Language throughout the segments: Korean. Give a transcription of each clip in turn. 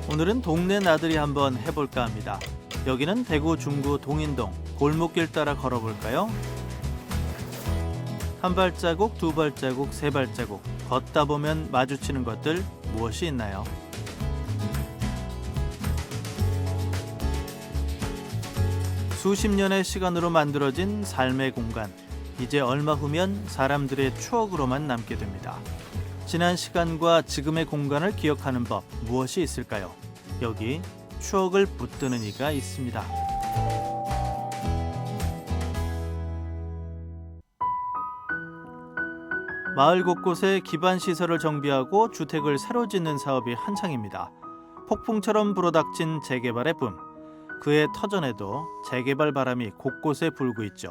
오늘은 동네 나들이 한번 해볼까 합니다. 여기는 대구 중구 동인동, 골목길 따라 걸어볼까요? 한 발자국, 두 발자국, 세 발자국 걷다 보면 마주치는 것들 무엇이 있나요? 수십 년의 시간으로 만들어진 삶의 공간, 이제 얼마 후면 사람들의 추억으로만 남게 됩니다. 지난 시간과 지금의 공간을 기억하는 법 무엇이 있을까요? 여기 추억을 붙드는 이가 있습니다. 마을 곳곳에 기반 시설을 정비하고 주택을 새로 짓는 사업이 한창입니다. 폭풍처럼 불어닥친 재개발의 붐. 그의 터전에도 재개발 바람이 곳곳에 불고 있죠.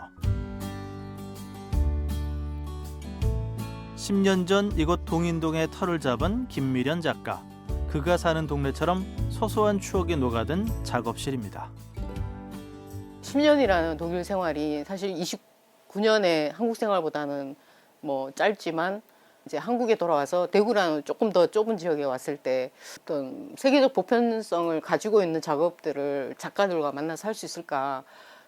10년 전 이곳 동인동의 터를 잡은 김미련 작가. 그가 사는 동네처럼 소소한 추억이 녹아든 작업실입니다. 10년이라는 독일 생활이 사실 29년의 한국 생활보다는 짧지만 이제 한국에 돌아와서 대구라는 조금 더 좁은 지역에 왔을 때 어떤 세계적 보편성을 가지고 있는 작업들을 작가들과 만나서 할 수 있을까,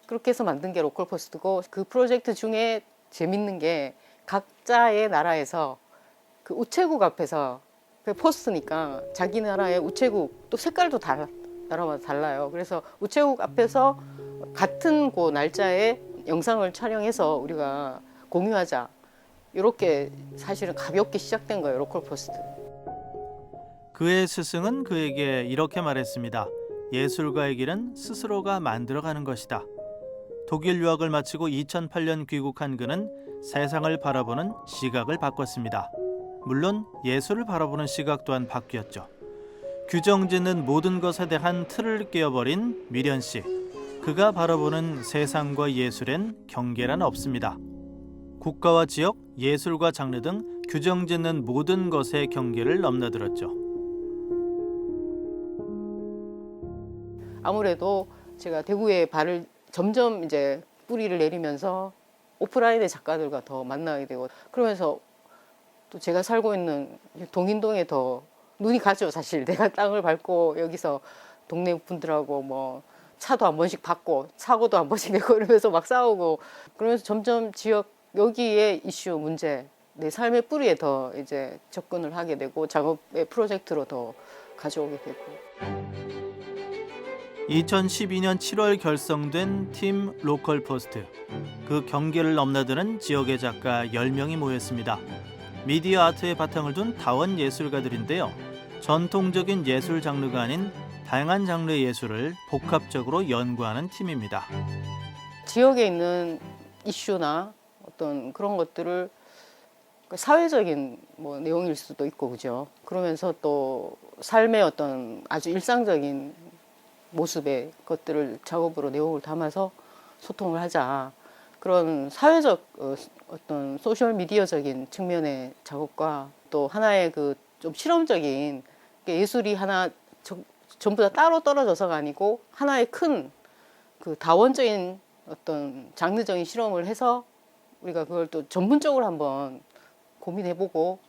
그렇게 해서 만든 게 로컬포스트고, 그 프로젝트 중에 재밌는 게 각자의 나라에서 그 우체국 앞에서, 그 포스트니까 자기 나라의 우체국 또 색깔도 나라마다 달라요. 그래서 우체국 앞에서 같은 그 날짜에 영상을 촬영해서 우리가 공유하자, 이렇게 사실은 가볍게 시작된 거예요, 로컬포스트. 그의 스승은 그에게 이렇게 말했습니다. 예술가의 길은 스스로가 만들어가는 것이다. 독일 유학을 마치고 2008년 귀국한 그는 세상을 바라보는 시각을 바꿨습니다. 물론 예술을 바라보는 시각 또한 바뀌었죠. 규정짓는 모든 것에 대한 틀을 깨어버린 미련 씨. 그가 바라보는 세상과 예술엔 경계란 없습니다. 국가와 지역, 예술과 장르 등 규정짓는 모든 것의 경계를 넘나들었죠. 아무래도 제가 대구에 발을 점점 이제 뿌리를 내리면서 오프라인의 작가들과 더 만나게 되고, 그러면서 또 제가 살고 있는 동인동에 더 눈이 가죠. 사실 내가 땅을 밟고 여기서 동네 분들하고 차도 한 번씩 받고 사고도 한 번씩 내고 이러면서 막 싸우고, 그러면서 점점 지역 여기에 이슈 문제, 내 삶의 뿌리에 더 이제 접근을 하게 되고 작업의 프로젝트로 더 가져오게 되고. 2012년 7월 결성된 팀 로컬포스트. 그 경계를 넘나드는 지역의 작가 10명이 모였습니다. 미디어 아트의 바탕을 둔 다원 예술가들인데요. 전통적인 예술 장르가 아닌 다양한 장르의 예술을 복합적으로 연구하는 팀입니다. 지역에 있는 이슈나 어떤 그런 것들을 사회적인 내용일 수도 있고, 그죠? 그러면서 또 삶의 어떤 아주 일상적인 모습의 것들을 작업으로 내용을 담아서 소통을 하자. 그런 사회적 어떤 소셜 미디어적인 측면의 작업과 또 하나의 그 좀 실험적인 예술이 하나 전부 다 따로 떨어져서가 아니고 하나의 큰 그 다원적인 어떤 장르적인 실험을 해서 우리가 그걸 또 전문적으로 한번 고민해보고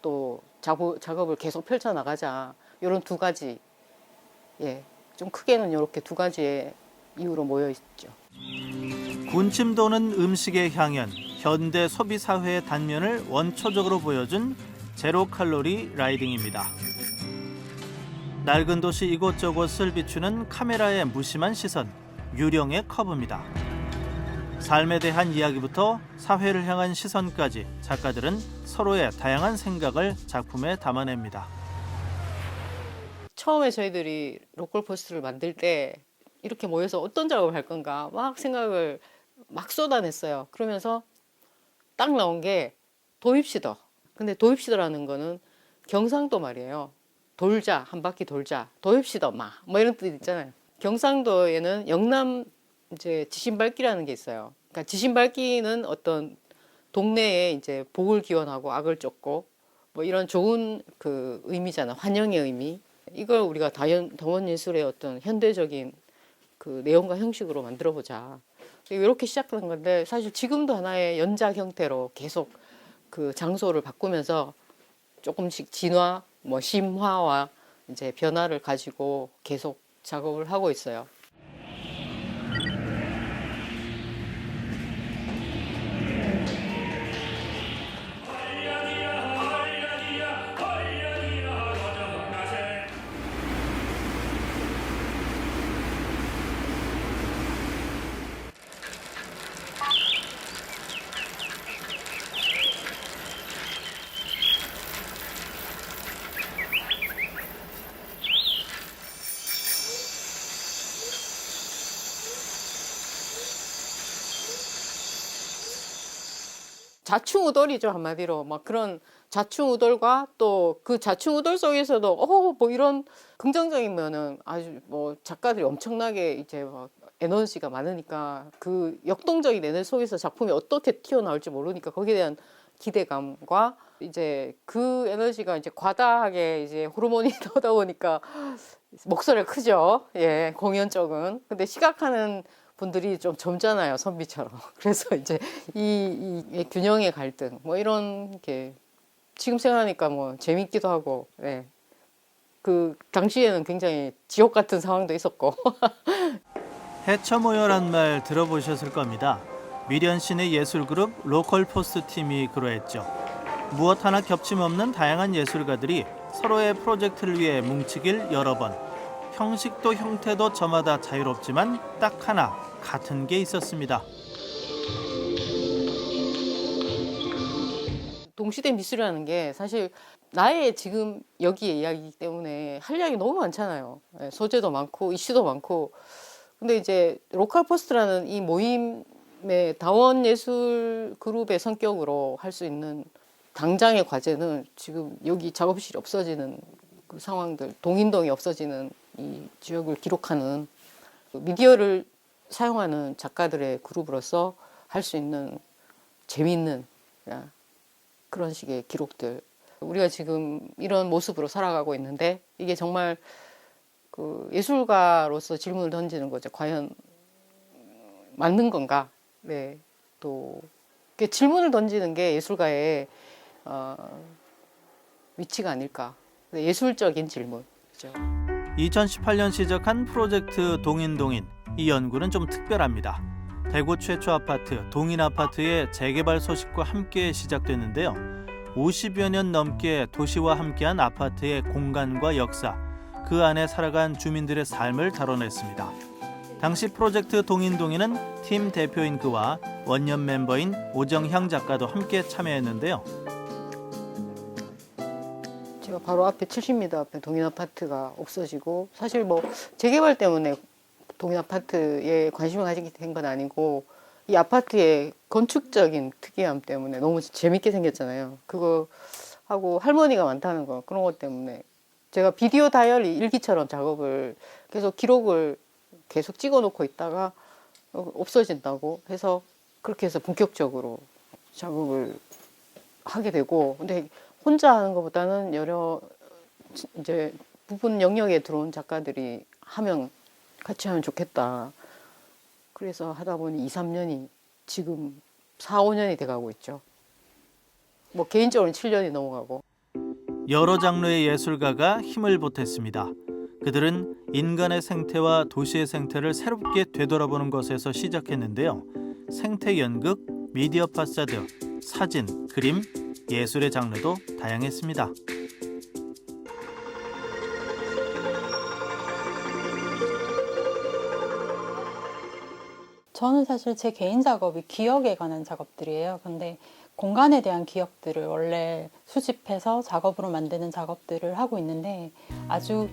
또 작업을 계속 펼쳐나가자. 이런 두 가지, 좀 크게는 이렇게 두 가지의 이유로 모여 있죠. 군침 도는 음식의 향연, 현대 소비 사회의 단면을 원초적으로 보여준 제로 칼로리 라이딩입니다. 낡은 도시 이곳저곳을 비추는 카메라의 무심한 시선, 유령의 커브입니다. 삶에 대한 이야기부터 사회를 향한 시선까지 작가들은 서로의 다양한 생각을 작품에 담아냅니다. 처음에 저희들이 로컬포스트를 만들 때 이렇게 모여서 어떤 작업을 할 건가 막 생각을 막 쏟아냈어요. 그러면서 딱 나온 게 도입시더. 근데 도입시더라는 거는 경상도 말이에요. 돌자, 한 바퀴 돌자, 도입시더 이런 뜻 있잖아요. 경상도에는 영남 이제 지신밟기라는 게 있어요. 그러니까 지신밟기는 어떤 동네에 이제 복을 기원하고 악을 쫓고 이런 좋은 그 의미잖아. 환영의 의미. 이걸 우리가 다원 예술의 어떤 현대적인 그 내용과 형식으로 만들어 보자. 이렇게 시작한 건데, 사실 지금도 하나의 연작 형태로 계속 그 장소를 바꾸면서 조금씩 진화, 심화와 이제 변화를 가지고 계속 작업을 하고 있어요. 좌충우돌이죠, 한마디로. 막 그런 좌충우돌과 또 그 좌충우돌 속에서도 뭐 이런 긍정적인 면은 아주 뭐 작가들이 엄청나게 이제 막 에너지가 많으니까 그 역동적인 에너지 속에서 작품이 어떻게 튀어나올지 모르니까 거기에 대한 기대감과 이제 그 에너지가 이제 과다하게 이제 호르몬이 나오다 보니까 목소리가 크죠. 예, 공연 쪽은. 근데 시각하는 분들이 좀 젊잖아요, 선비처럼. 그래서 이제 이 균형의 갈등, 뭐 이런 게 지금 생각하니까 뭐 재밌기도 하고, 예. 그 당시에는 굉장히 지옥 같은 상황도 있었고. 해처모여란 말 들어보셨을 겁니다. 미련신의 예술그룹 로컬포스트 팀이 그러했죠. 무엇 하나 겹침없는 다양한 예술가들이 서로의 프로젝트를 위해 뭉치길 여러 번. 형식도 형태도 저마다 자유롭지만 딱 하나 같은 게 있었습니다. 동시대 미술이라는 게 사실 나의 지금 여기의 이야기이기 때문에 할 이야기 너무 많잖아요. 예, 소재도 많고 이슈도 많고. 근데 이제 로컬포스트라는 이 모임의 다원 예술 그룹의 성격으로 할 수 있는 당장의 과제는 지금 여기 작업실이 없어지는 그 상황들, 동인동이 없어지는 이 지역을 기록하는 미디어를 사용하는 작가들의 그룹으로서 할 수 있는 재미있는 그런 식의 기록들. 우리가 지금 이런 모습으로 살아가고 있는데 이게 정말 그 예술가로서 질문을 던지는 거죠. 과연 맞는 건가? 네. 또 질문을 던지는 게 예술가의 위치가 아닐까. 예술적인 질문. 그렇죠? 2018년 시작한 프로젝트 동인동인. 이 연구는 좀 특별합니다. 대구 최초 아파트 동인아파트의 재개발 소식과 함께 시작됐는데요. 50여 년 넘게 도시와 함께한 아파트의 공간과 역사, 그 안에 살아간 주민들의 삶을 다뤄냈습니다. 당시 프로젝트 동인동인은 팀 대표인 그와 원년 멤버인 오정향 작가도 함께 참여했는데요. 제가 바로 앞에 70m 앞에 동인아파트가 없어지고 사실 뭐 재개발 때문에 동인아파트에 관심을 가지게 된 건 아니고 이 아파트의 건축적인 특이함 때문에 너무 재밌게 생겼잖아요. 그거 하고 할머니가 많다는 거 그런 것 때문에 제가 비디오 다이어리 일기처럼 작업을 계속 기록을 계속 찍어놓고 있다가 없어진다고 해서 그렇게 해서 본격적으로 작업을 하게 되고 근데 혼자 하는 것보다는 여러 이제 부분 영역에 들어온 작가들이 같이 하면 좋겠다. 그래서 하다 보니 2, 3년이 지금 4, 5년이 돼가고 있죠. 뭐 개인적으로는 7년이 넘어가고. 여러 장르의 예술가가 힘을 보탰습니다. 그들은 인간의 생태와 도시의 생태를 새롭게 되돌아보는 것에서 시작했는데요. 생태 연극, 미디어 파사드, 사진, 그림, 예술의 장르도 다양했습니다. 저는 사실 제 개인 작업이 기억에 관한 작업들이에요. 근데 공간에 대한 기억들을 원래 수집해서 작업으로 만드는 작업들을 하고 있는데 아주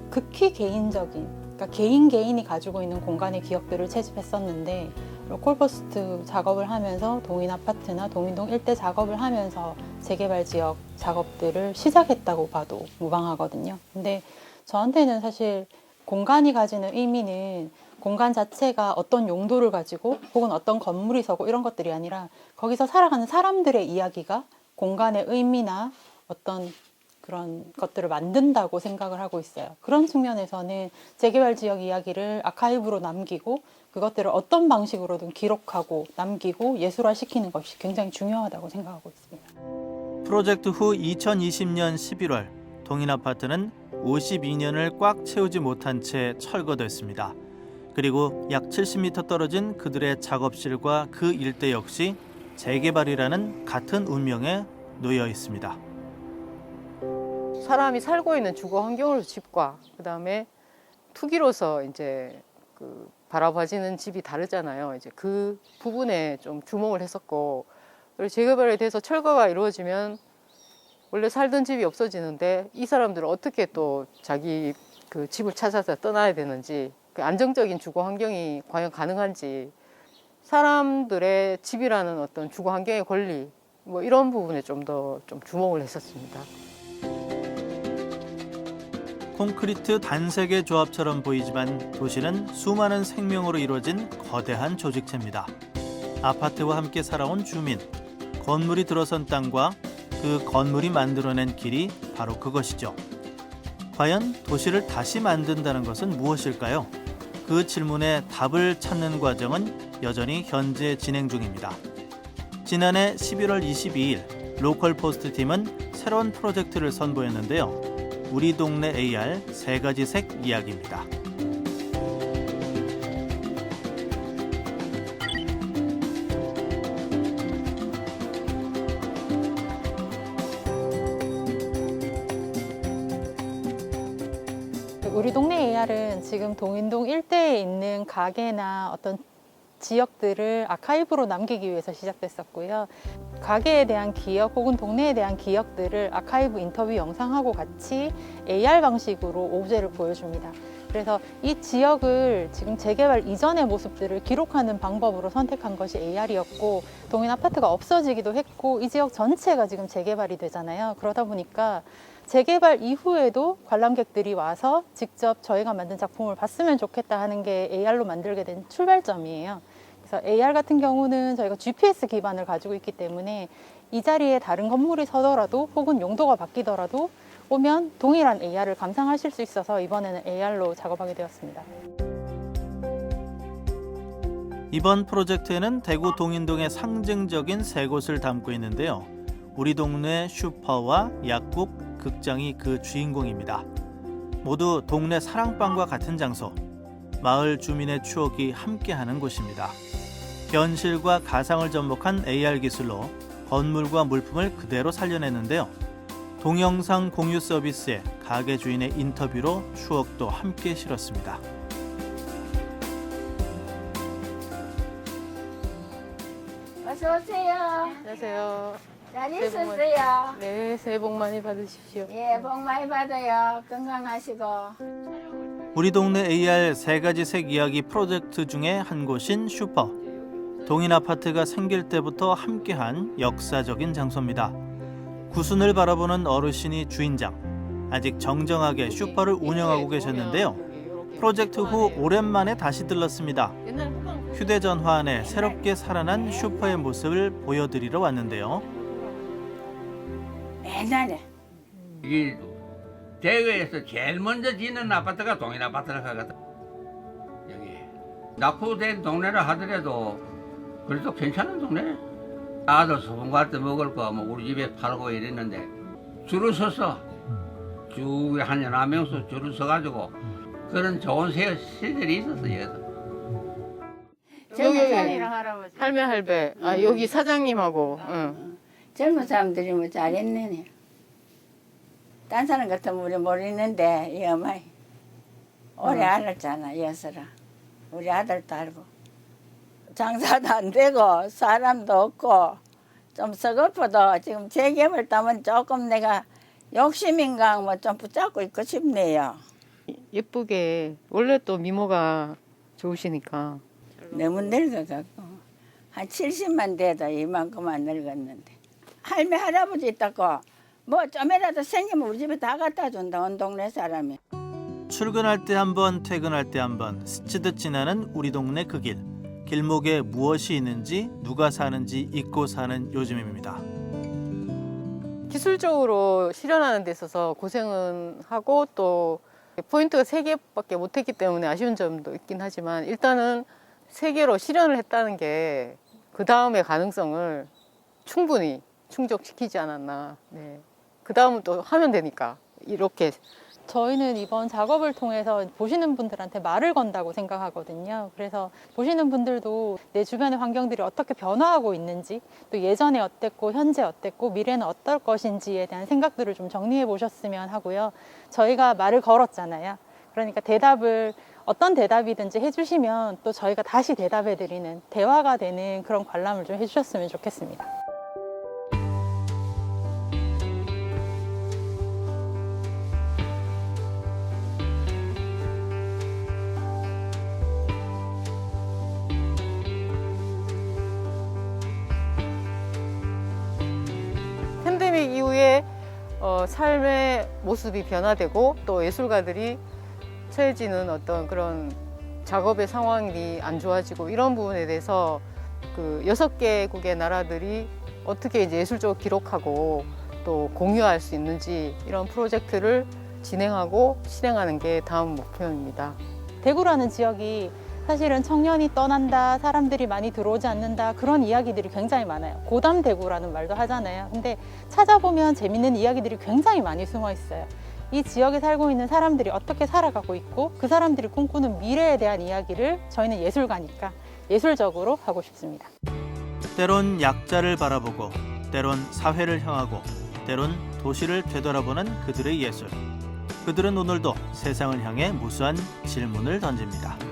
극히 개인적인, 그러니까 개인이 가지고 있는 공간의 기억들을 채집했었는데 로컬포스트 작업을 하면서 동인 아파트나 동인동 일대 작업을 하면서 재개발 지역 작업들을 시작했다고 봐도 무방하거든요. 근데 저한테는 사실 공간이 가지는 의미는 공간 자체가 어떤 용도를 가지고 혹은 어떤 건물이 서고 이런 것들이 아니라 거기서 살아가는 사람들의 이야기가 공간의 의미나 어떤 그런 것들을 만든다고 생각을 하고 있어요. 그런 측면에서는 재개발 지역 이야기를 아카이브로 남기고 그것들을 어떤 방식으로든 기록하고 남기고 예술화시키는 것이 굉장히 중요하다고 생각하고 있습니다. 프로젝트 후 2020년 11월 동인아파트는 52년을 꽉 채우지 못한 채 철거됐습니다. 그리고 약 70m 떨어진 그들의 작업실과 그 일대 역시 재개발이라는 같은 운명에 놓여 있습니다. 사람이 살고 있는 주거 환경으로 집과 그다음에 투기로서 이제 그 바라봐지는 집이 다르잖아요. 이제 그 부분에 좀 주목을 했었고, 그리고 재개발에 대해서 철거가 이루어지면 원래 살던 집이 없어지는데 이 사람들은 어떻게 또 자기 그 집을 찾아서 떠나야 되는지, 그 안정적인 주거 환경이 과연 가능한지, 사람들의 집이라는 어떤 주거 환경의 권리, 뭐 이런 부분에 좀 더 좀 주목을 했었습니다. 콘크리트 단색의 조합처럼 보이지만 도시는 수많은 생명으로 이루어진 거대한 조직체입니다. 아파트와 함께 살아온 주민, 건물이 들어선 땅과 그 건물이 만들어낸 길이 바로 그것이죠. 과연 도시를 다시 만든다는 것은 무엇일까요? 그 질문에 답을 찾는 과정은 여전히 현재 진행 중입니다. 지난해 11월 22일 로컬포스트 팀은 새로운 프로젝트를 선보였는데요. 우리 동네 AR 세 가지 색 이야기입니다. 우리 동네 AR은 지금 동인동 일대에 있는 가게나 어떤 지역들을 아카이브로 남기기 위해서 시작됐었고요. 가게에 대한 기억 혹은 동네에 대한 기억들을 아카이브 인터뷰 영상하고 같이 AR 방식으로 오브제를 보여줍니다. 그래서 이 지역을 지금 재개발 이전의 모습들을 기록하는 방법으로 선택한 것이 AR이었고, 동인 아파트가 없어지기도 했고 이 지역 전체가 지금 재개발이 되잖아요. 그러다 보니까 재개발 이후에도 관람객들이 와서 직접 저희가 만든 작품을 봤으면 좋겠다 하는 게 AR로 만들게 된 출발점이에요. 그래서 AR 같은 경우는 저희가 GPS 기반을 가지고 있기 때문에 이 자리에 다른 건물이 서더라도 혹은 용도가 바뀌더라도 오면 동일한 AR을 감상하실 수 있어서 이번에는 AR로 작업하게 되었습니다. 이번 프로젝트에는 대구 동인동의 상징적인 세 곳을 담고 있는데요. 우리 동네 슈퍼와 약국, 극장이 그 주인공입니다. 모두 동네 사랑방과 같은 장소, 마을 주민의 추억이 함께하는 곳입니다. 현실과 가상을 접목한 AR 기술로 건물과 물품을 그대로 살려냈는데요. 동영상 공유 서비스에 가게 주인의 인터뷰로 추억도 함께 실었습니다. 어서 오세요. 안녕하세요. 잘 있었어요. 네, 새해 복 많이 받으십시오. 예, 복 많이 받아요. 건강하시고. 우리 동네 AR 세 가지 색 이야기 프로젝트 중에 한 곳인 슈퍼. 동인 아파트가 생길 때부터 함께한 역사적인 장소입니다. 구순을 바라보는 어르신이 주인장. 아직 정정하게 슈퍼를 운영하고 계셨는데요. 프로젝트 후 오랜만에 다시 들렀습니다. 휴대전화 안에 새롭게 살아난 슈퍼의 모습을 보여드리러 왔는데요. 옛날에 이 대구에서 제일 먼저 짓는 아파트가 동인 아파트라 하거든. 여기 낙후된 동네라 하더라도 그래도 괜찮은 동네. 아들 소풍 갈 때 먹을 거 뭐 우리 집에 팔고 이랬는데 줄을 서서 쭉 한 연 한 명씩 줄을 서가지고 그런 좋은 시절이 있었어요. 젊은 사람이랑 할아버지. 할매 할배. 아, 여기 사장님하고. 응. 젊은 사람들이 뭐 잘했네. 딴 사람 같으면 우리 모르는데 이 어머니 오래 알았잖아. 여서라. 우리 아들도 알고. 장사도 안 되고 사람도 없고 좀 서글퍼도 지금 재개발 때문에 조금 내가 욕심인가 뭐 좀 붙잡고 있고 싶네요. 예쁘게. 원래 또 미모가 좋으시니까. 너무 늙어갖고 한 70만 돼도 이만큼 안 늙었는데 할매 할아버지 있다고 뭐 좀이라도 생기면 우리 집에 다 갖다 준다. 온 동네 사람이. 출근할 때 한 번, 퇴근할 때 한 번 스치듯 지나는 우리 동네 그 길. 길목에 무엇이 있는지, 누가 사는지 잊고 사는 요즘입니다. 기술적으로 실현하는 데 있어서 고생은 하고 또 포인트가 3개밖에 못했기 때문에 아쉬운 점도 있긴 하지만 일단은 3개로 실현을 했다는 게 그 다음의 가능성을 충분히 충족시키지 않았나. 네. 그 다음은 또 하면 되니까 이렇게 저희는 이번 작업을 통해서 보시는 분들한테 말을 건다고 생각하거든요. 그래서 보시는 분들도 내 주변의 환경들이 어떻게 변화하고 있는지, 또 예전에 어땠고 현재 어땠고 미래는 어떨 것인지에 대한 생각들을 좀 정리해 보셨으면 하고요. 저희가 말을 걸었잖아요. 그러니까 어떤 대답이든지 해주시면 또 저희가 다시 대답해 드리는, 대화가 되는 그런 관람을 좀 해주셨으면 좋겠습니다. 팬데믹 이후에 삶의 모습이 변화되고 또 예술가들이 처해지는 어떤 그런 작업의 상황이 안 좋아지고 이런 부분에 대해서 그 6개국의 나라들이 어떻게 이제 예술적으로 기록하고 또 공유할 수 있는지 이런 프로젝트를 진행하고 실행하는 게 다음 목표입니다. 대구라는 지역이 사실은 청년이 떠난다, 사람들이 많이 들어오지 않는다, 그런 이야기들이 굉장히 많아요. 고담 대구라는 말도 하잖아요. 근데 찾아보면 재밌는 이야기들이 굉장히 많이 숨어 있어요. 이 지역에 살고 있는 사람들이 어떻게 살아가고 있고 그 사람들이 꿈꾸는 미래에 대한 이야기를 저희는 예술가니까 예술적으로 하고 싶습니다. 때론 약자를 바라보고 때론 사회를 향하고 때론 도시를 되돌아보는 그들의 예술. 그들은 오늘도 세상을 향해 무수한 질문을 던집니다.